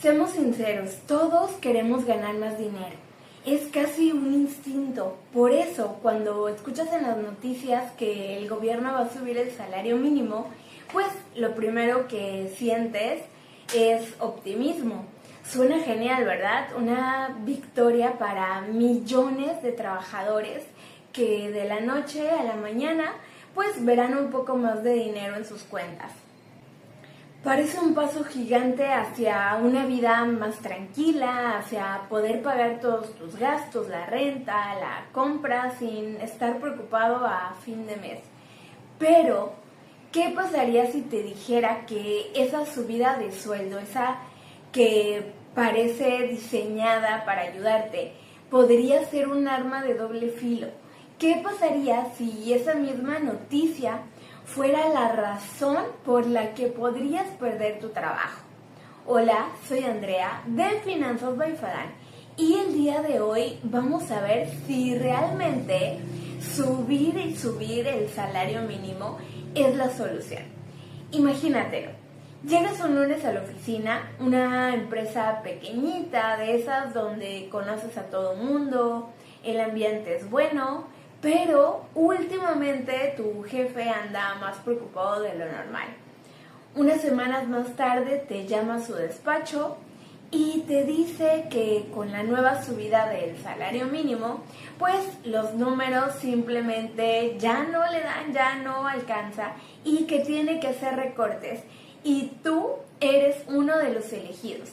Seamos sinceros, todos queremos ganar más dinero. Es casi un instinto. Por eso, cuando escuchas en las noticias que el gobierno va a subir el salario mínimo, pues lo primero que sientes es optimismo. Suena genial, ¿verdad? Una victoria para millones de trabajadores que de la noche a la mañana pues verán un poco más de dinero en sus cuentas. Parece un paso gigante hacia una vida más tranquila, hacia poder pagar todos tus gastos, la renta, la compra, sin estar preocupado a fin de mes. Pero, ¿qué pasaría si te dijera que esa subida de sueldo, esa que parece diseñada para ayudarte, podría ser un arma de doble filo? ¿Qué pasaría si esa misma noticia fuera la razón por la que podrías perder tu trabajo? Hola, soy Andrea de Finanzas by Fadan y el día de hoy vamos a ver si realmente subir el salario mínimo es la solución. Imagínatelo, llegas un lunes a la oficina, una empresa pequeñita de esas donde conoces a todo mundo, el ambiente es bueno, pero últimamente tu jefe anda más preocupado de lo normal. Unas semanas más tarde te llama a su despacho y te dice que con la nueva subida del salario mínimo, pues los números simplemente ya no le dan, ya no alcanza y que tiene que hacer recortes y tú eres uno de los elegidos.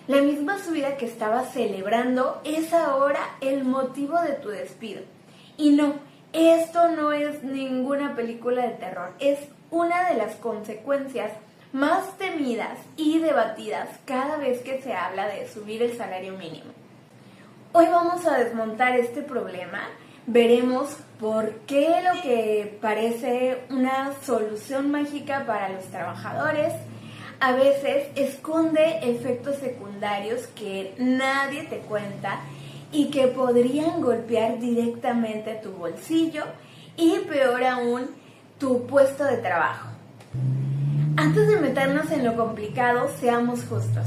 La misma subida que estabas celebrando es ahora el motivo de tu despido. Y no, esto no es ninguna película de terror, es una de las consecuencias más temidas y debatidas cada vez que se habla de subir el salario mínimo. Hoy vamos a desmontar este problema, veremos por qué lo que parece una solución mágica para los trabajadores a veces esconde efectos secundarios que nadie te cuenta y que podrían golpear directamente tu bolsillo y peor aún, tu puesto de trabajo. Antes de meternos en lo complicado, seamos justos.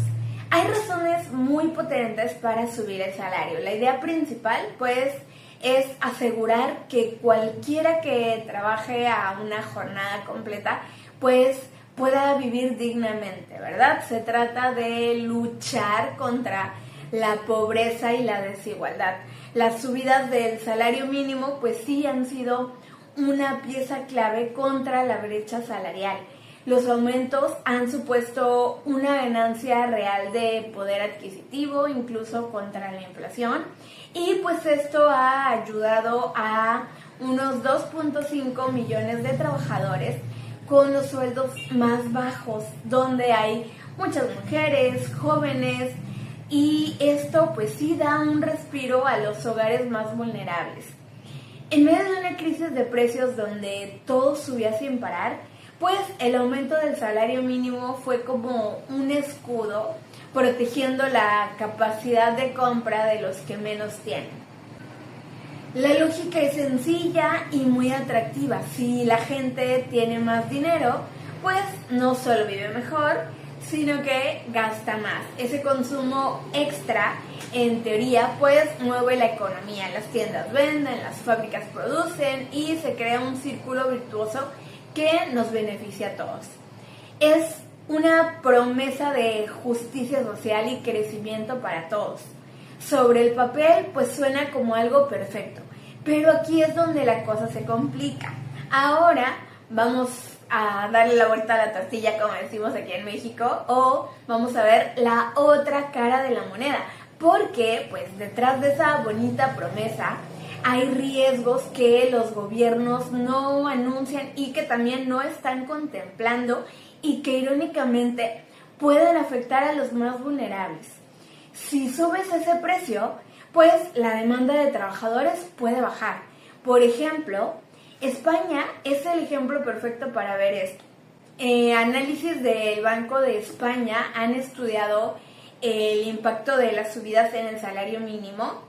Hay razones muy potentes para subir el salario. La idea principal, pues, es asegurar que cualquiera que trabaje a una jornada completa, pues, pueda vivir dignamente, ¿verdad? Se trata de luchar contra la pobreza y la desigualdad. Las subidas del salario mínimo pues sí han sido una pieza clave contra la brecha salarial. Los aumentos han supuesto una ganancia real de poder adquisitivo, incluso contra la inflación, y pues esto ha ayudado a unos 2.5 millones de trabajadores con los sueldos más bajos, donde hay muchas mujeres, jóvenes, y esto pues sí da un respiro a los hogares más vulnerables. En medio de una crisis de precios donde todo subía sin parar, pues el aumento del salario mínimo fue como un escudo protegiendo la capacidad de compra de los que menos tienen. La lógica es sencilla y muy atractiva. Si la gente tiene más dinero, pues no solo vive mejor, sino que gasta más. Ese consumo extra, en teoría, pues mueve la economía. Las tiendas venden, las fábricas producen y se crea un círculo virtuoso que nos beneficia a todos. Es una promesa de justicia social y crecimiento para todos. Sobre el papel, pues suena como algo perfecto, pero aquí es donde la cosa se complica. Ahora vamos a darle la vuelta a la tortilla, como decimos aquí en México, o vamos a ver la otra cara de la moneda, porque pues detrás de esa bonita promesa hay riesgos que los gobiernos no anuncian y que también no están contemplando y que irónicamente pueden afectar a los más vulnerables. Si subes ese precio, pues la demanda de trabajadores puede bajar. Por ejemplo, España es el ejemplo perfecto para ver esto. Análisis del Banco de España han estudiado el impacto de las subidas en el salario mínimo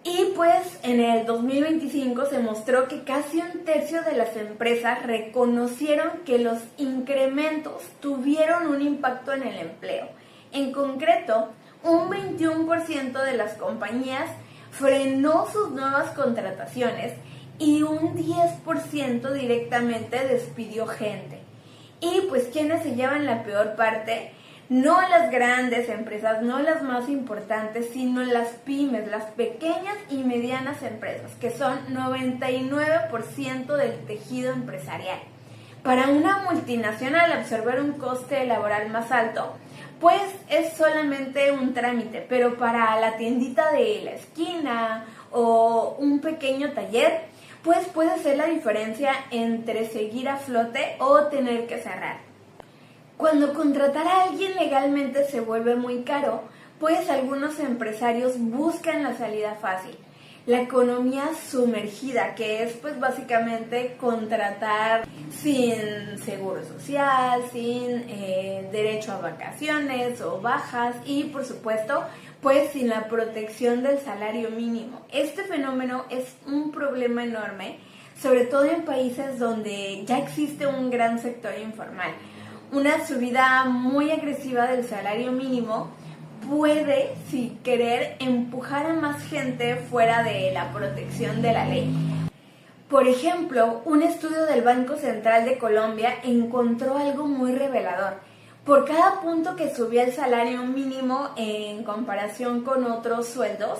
y pues en el 2025 se mostró que casi un tercio de las empresas reconocieron que los incrementos tuvieron un impacto en el empleo En concreto, un 21% de las compañías frenó sus nuevas contrataciones y un 10% directamente despidió gente. Y pues, ¿quiénes se llevan la peor parte? No las grandes empresas, no las más importantes, sino las pymes, las pequeñas y medianas empresas, que son 99% del tejido empresarial. Para una multinacional, absorber un coste laboral más alto, pues es solamente un trámite, pero para la tiendita de la esquina o un pequeño taller, pues puede ser la diferencia entre seguir a flote o tener que cerrar. Cuando contratar a alguien legalmente se vuelve muy caro, pues algunos empresarios buscan la salida fácil. La economía sumergida, que es pues básicamente contratar sin seguro social, sin derecho a vacaciones o bajas y por supuesto pues sin la protección del salario mínimo. Este fenómeno es un problema enorme, sobre todo en países donde ya existe un gran sector informal. Una subida muy agresiva del salario mínimo puede, sin querer, empujar a más gente fuera de la protección de la ley. Por ejemplo, un estudio del Banco Central de Colombia encontró algo muy revelador. Por cada punto que subía el salario mínimo en comparación con otros sueldos,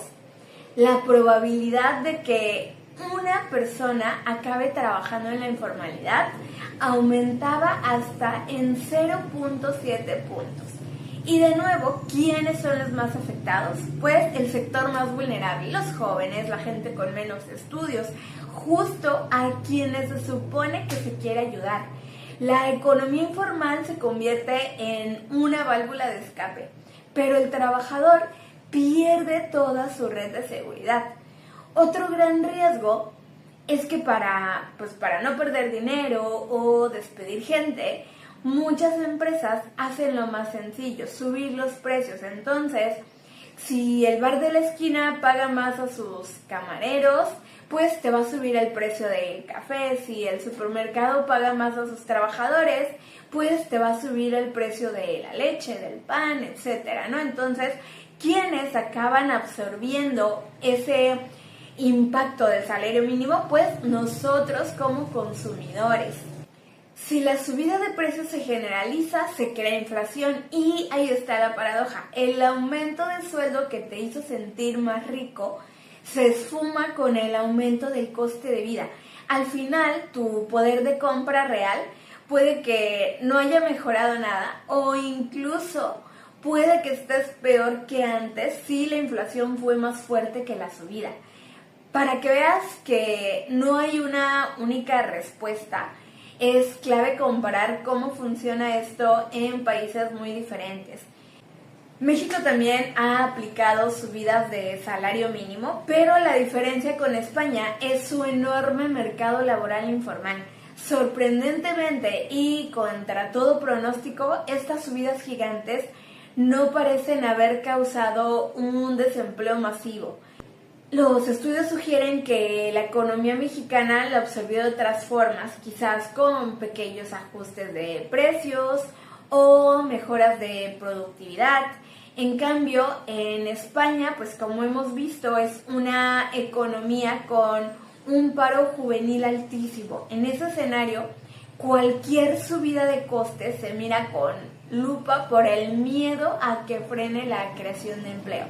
la probabilidad de que una persona acabe trabajando en la informalidad aumentaba hasta en 0.7 puntos. Y de nuevo, ¿quiénes son los más afectados? Pues el sector más vulnerable, los jóvenes, la gente con menos estudios, justo a quienes se supone que se quiere ayudar. La economía informal se convierte en una válvula de escape, pero el trabajador pierde toda su red de seguridad. Otro gran riesgo es que para no perder dinero o despedir gente, muchas empresas hacen lo más sencillo, subir los precios. Entonces, si el bar de la esquina paga más a sus camareros, pues te va a subir el precio del café. Si el supermercado paga más a sus trabajadores, pues te va a subir el precio de la leche, del pan, etcétera, ¿no? Entonces, ¿quiénes acaban absorbiendo ese impacto del salario mínimo? Pues nosotros como consumidores. Si la subida de precios se generaliza, se crea inflación y ahí está la paradoja. El aumento de sueldo que te hizo sentir más rico se esfuma con el aumento del coste de vida. Al final, tu poder de compra real puede que no haya mejorado nada o incluso puede que estés peor que antes si la inflación fue más fuerte que la subida. Para que veas que no hay una única respuesta, es clave comparar cómo funciona esto en países muy diferentes. México también ha aplicado subidas de salario mínimo, pero la diferencia con España es su enorme mercado laboral informal. Sorprendentemente y contra todo pronóstico, estas subidas gigantes no parecen haber causado un desempleo masivo. Los estudios sugieren que la economía mexicana la absorbió de otras formas, quizás con pequeños ajustes de precios o mejoras de productividad. En cambio, en España, pues como hemos visto, es una economía con un paro juvenil altísimo. En ese escenario, cualquier subida de costes se mira con lupa por el miedo a que frene la creación de empleo.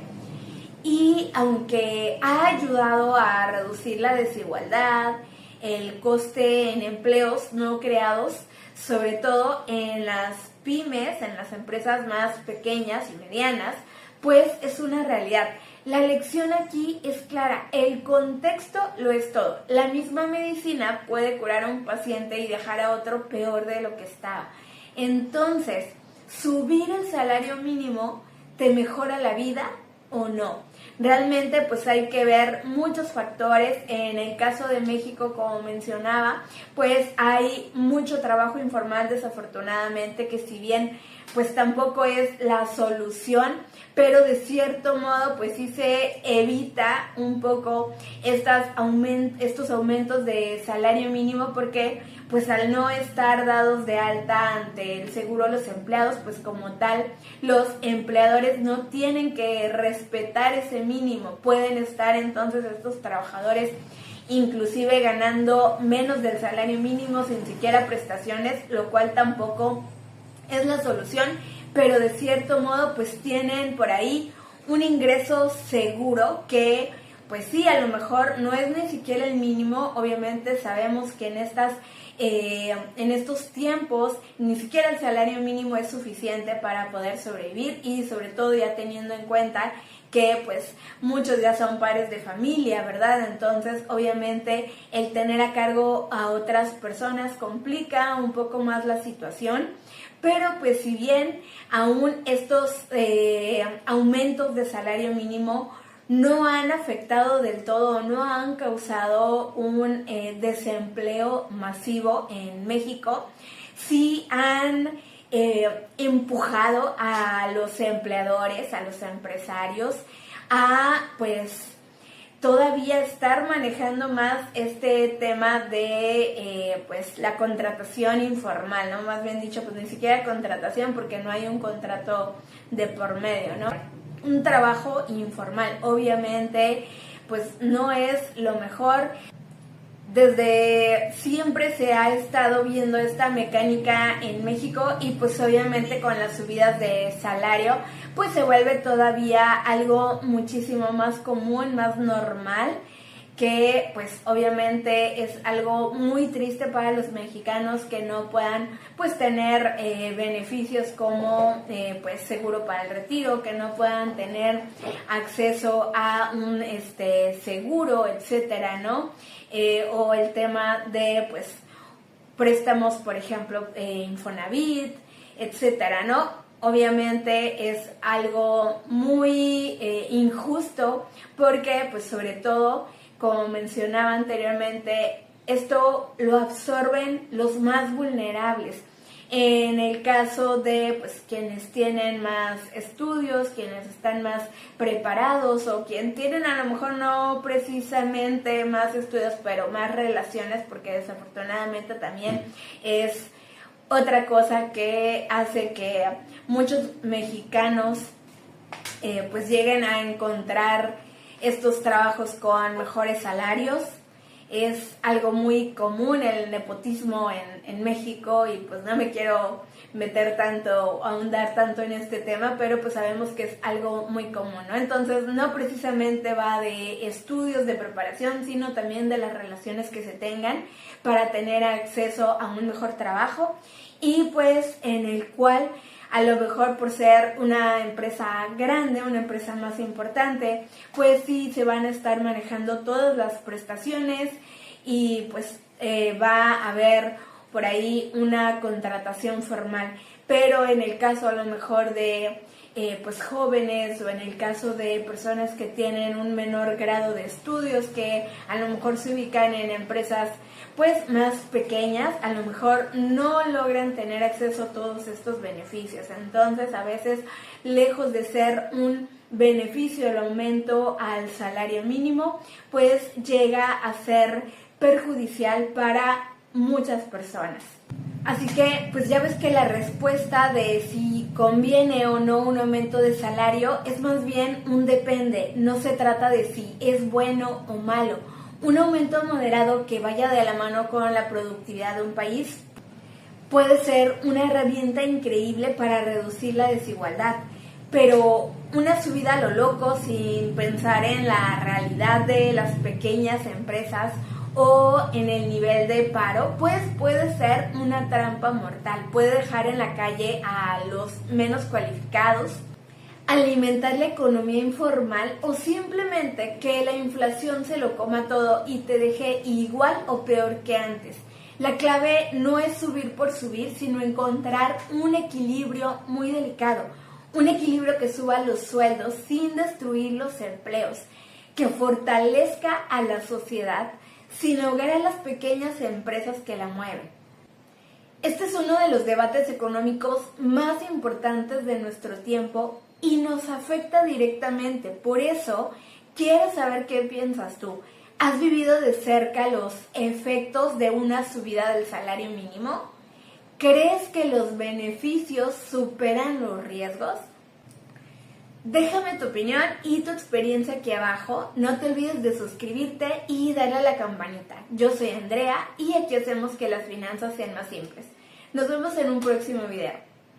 Y aunque ha ayudado a reducir la desigualdad, el coste en empleos no creados, sobre todo en las pymes, en las empresas más pequeñas y medianas, pues es una realidad. La lección aquí es clara, el contexto lo es todo. La misma medicina puede curar a un paciente y dejar a otro peor de lo que estaba. Entonces, ¿subir el salario mínimo te mejora la vida o no? Realmente pues hay que ver muchos factores. En el caso de México, como mencionaba, pues hay mucho trabajo informal desafortunadamente que si bien pues tampoco es la solución, pero de cierto modo pues sí se evita un poco estos aumentos de salario mínimo, porque pues al no estar dados de alta ante el seguro los empleados, pues como tal los empleadores no tienen que respetar ese mínimo. Pueden estar entonces estos trabajadores inclusive ganando menos del salario mínimo sin siquiera prestaciones, lo cual tampoco es la solución, pero de cierto modo pues tienen por ahí un ingreso seguro que pues sí, a lo mejor no es ni siquiera el mínimo. Obviamente sabemos que en estos tiempos ni siquiera el salario mínimo es suficiente para poder sobrevivir, y sobre todo ya teniendo en cuenta que pues muchos ya son padres de familia, ¿verdad? Entonces obviamente el tener a cargo a otras personas complica un poco más la situación. Pero pues si bien aún estos aumentos de salario mínimo no han afectado del todo, no han causado un desempleo masivo en México, sí han empujado a los empleadores, a los empresarios, a pues todavía estar manejando más este tema de pues la contratación informal, ¿no? Más bien dicho, pues ni siquiera contratación, porque no hay un contrato de por medio, ¿no? Un trabajo informal, obviamente, pues no es lo mejor. Desde siempre se ha estado viendo esta mecánica en México, y pues obviamente con las subidas de salario pues se vuelve todavía algo muchísimo más común, más normal, que pues obviamente es algo muy triste para los mexicanos que no puedan pues tener beneficios como pues seguro para el retiro, que no puedan tener acceso a un seguro, etcétera, ¿no? O el tema de pues préstamos, por ejemplo, Infonavit, etcétera, ¿no? Obviamente es algo muy injusto, porque pues sobre todo, como mencionaba anteriormente, esto lo absorben los más vulnerables. En el caso de pues quienes tienen más estudios, quienes están más preparados, o quien tienen a lo mejor no precisamente más estudios, pero más relaciones, porque desafortunadamente también es otra cosa que hace que muchos mexicanos pues lleguen a encontrar estos trabajos con mejores salarios. Es algo muy común el nepotismo en México, y pues no me quiero meter tanto, ahondar tanto en este tema, pero pues sabemos que es algo muy común, ¿no? Entonces no precisamente va de estudios, de preparación, sino también de las relaciones que se tengan para tener acceso a un mejor trabajo, y pues en el cual a lo mejor por ser una empresa grande, una empresa más importante, pues sí se van a estar manejando todas las prestaciones, y pues va a haber por ahí una contratación formal. Pero en el caso a lo mejor de pues jóvenes, o en el caso de personas que tienen un menor grado de estudios, que a lo mejor se ubican en empresas pues más pequeñas, a lo mejor no logran tener acceso a todos estos beneficios. Entonces a veces, lejos de ser un beneficio el aumento al salario mínimo, pues llega a ser perjudicial para muchas personas. Así que pues ya ves que la respuesta de si conviene o no un aumento de salario es más bien un depende. No se trata de si es bueno o malo. Un aumento moderado que vaya de la mano con la productividad de un país puede ser una herramienta increíble para reducir la desigualdad, pero una subida a lo loco sin pensar en la realidad de las pequeñas empresas o en el nivel de paro, pues puede ser una trampa mortal. Puede dejar en la calle a los menos cualificados, alimentar la economía informal, o simplemente que la inflación se lo coma todo y te deje igual o peor que antes. La clave no es subir por subir, sino encontrar un equilibrio muy delicado, un equilibrio que suba los sueldos sin destruir los empleos, que fortalezca a la sociedad sin ahogar a las pequeñas empresas que la mueven. Este es uno de los debates económicos más importantes de nuestro tiempo y nos afecta directamente. Por eso, quiero saber qué piensas tú. ¿Has vivido de cerca los efectos de una subida del salario mínimo? ¿Crees que los beneficios superan los riesgos? Déjame tu opinión y tu experiencia aquí abajo. No te olvides de suscribirte y darle a la campanita. Yo soy Andrea y aquí hacemos que las finanzas sean más simples. Nos vemos en un próximo video.